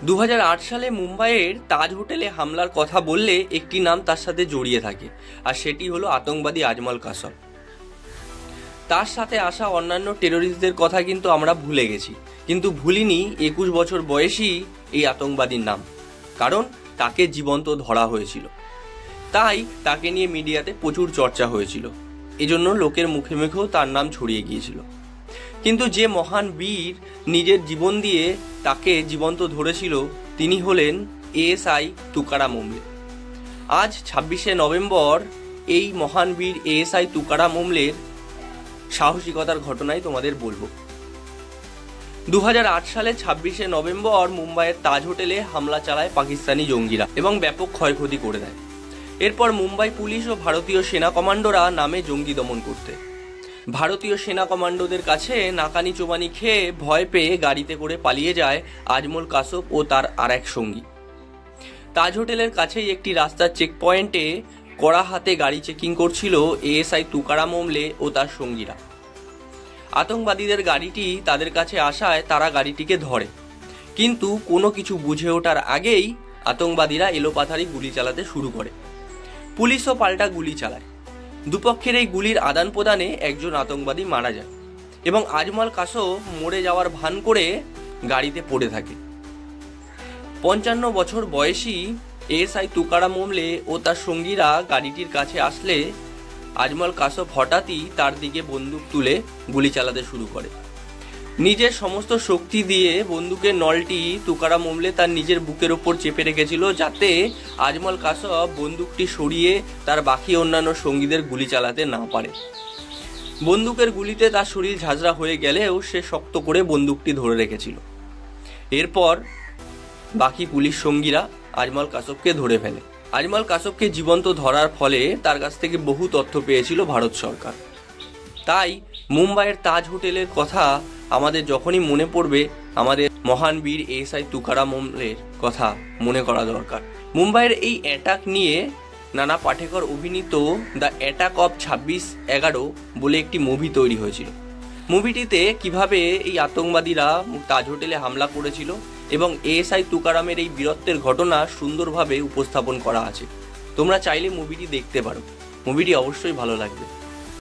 2008 সালে মুম্বাইয়ের তাজ হোটেলে হামলার কথা বললে একটি নাম তার সাথে জড়িয়ে থাকে, আর সেটি হলো আতঙ্কবাদী আজমল কাসব। তার সাথে আসা অন্যান্য টেরোরিস্টদের কথা কিন্তু আমরা ভুলে গেছি, কিন্তু ভুলিনি 21 বছর বয়সী এই আতঙ্কবাদীর নাম, কারণ তাকে জীবন্ত ধরা হয়েছিল। তাই তাকে নিয়ে মিডিয়াতে প্রচুর চর্চা হয়েছিল, এজন্য লোকের মুখে মুখেও তার নাম ছড়িয়ে গিয়েছিল। কিন্তু যে মহান বীর নিজের জীবন দিয়ে তাকে জীবন্ত ধরেছিল, তিনি হলেন এএসআই তুকারাম ওমলে। আজ 26শে নভেম্বর এই মহান বীর এএসআই তুকারাম ওমলের সাহসিকতার ঘটনাই তোমাদের বলবো। 2008 সালে 26শে নভেম্বর মুম্বাইয়ের তাজ হোটেলে হামলা চালায় পাকিস্তানি জঙ্গিরা এবং ব্যাপক ক্ষয়ক্ষতি করে দেয়। এরপর মুম্বাই পুলিশ ও ভারতীয় সেনা কমান্ডোরা নামে জঙ্গি দমন করতে। ভারতীয় সেনা কমান্ডোদের কাছে নাকানি চোবানি খেয়ে ভয় পেয়ে গাড়িতে করে পালিয়ে যায় আজমল কাসব ও তার আর এক সঙ্গী। তাজ হোটেলের কাছেই একটি রাস্তার চেক পয়েন্টে কড়া হাতে গাড়ি চেকিং করছিল এএসআই তুকারাম ওমলে ও তার সঙ্গীরা। আতঙ্কবাদীদের গাড়িটি তাদের কাছে আসায় তারা গাড়িটিকে ধরে, কিন্তু কোনো কিছু বুঝে ওঠার আগেই আতঙ্কবাদীরা এলোপাথারি গুলি চালাতে শুরু করে। পুলিশও পাল্টা গুলি চালায়। দুপক্ষের এই গুলির আদান প্রদানে একজন আতঙ্কবাদী মারা যায় এবং আজমল কাসব মরে যাওয়ার ভান করে গাড়িতে পড়ে থাকে। 55 বছর বয়সী এএসআই তুকারাম ওমলে ও তার সঙ্গীরা গাড়িটির কাছে আসলে আজমল কাসব হঠাৎই তার দিকে বন্দুক তুলে গুলি চালাতে শুরু করে। নিজের সমস্ত শক্তি দিয়ে বন্দুকের নলটি তুকারাম ওমলে তার নিজের বুকের ওপর চেপে রেখেছিল, যাতে আজমল কাসব বন্দুকটি সরিয়ে তার বাকি অন্যান্য সঙ্গীদের গুলি চালাতে না পারে। বন্দুকের গুলিতে তার শরীর ঝাঁঝরা হয়ে গেলেও সে শক্ত করে বন্দুকটি ধরে রেখেছিল। এরপর বাকি পুলিশ সঙ্গীরা আজমল কাসবকে ধরে ফেলে। আজমল কাসবকে জীবন্ত ধরার ফলে তার কাছ থেকে বহু তথ্য পেয়েছিল ভারত সরকার। তাই মুম্বাইয়ের তাজ হোটেলের কথা আমাদের যখনই মনে পড়বে, আমাদের মহান বীর এএসআই তুকারাম ওমলের কথা মনে করা দরকার। মুম্বাইয়ের এই অ্যাটাক নিয়ে নানা পাটেকর অভিনীত দ্য অ্যাটাক অফ 26/11 বলে একটি মুভি তৈরি হয়েছিল। মুভিটিতে কিভাবে এই আতঙ্কবাদীরা তাজ হোটেলে হামলা করেছিল এবং এএসআই তুকারামের এই বীরত্বের ঘটনা সুন্দরভাবে উপস্থাপন করা আছে। তোমরা চাইলে মুভিটি দেখতে পারো, মুভিটি অবশ্যই ভালো লাগবে।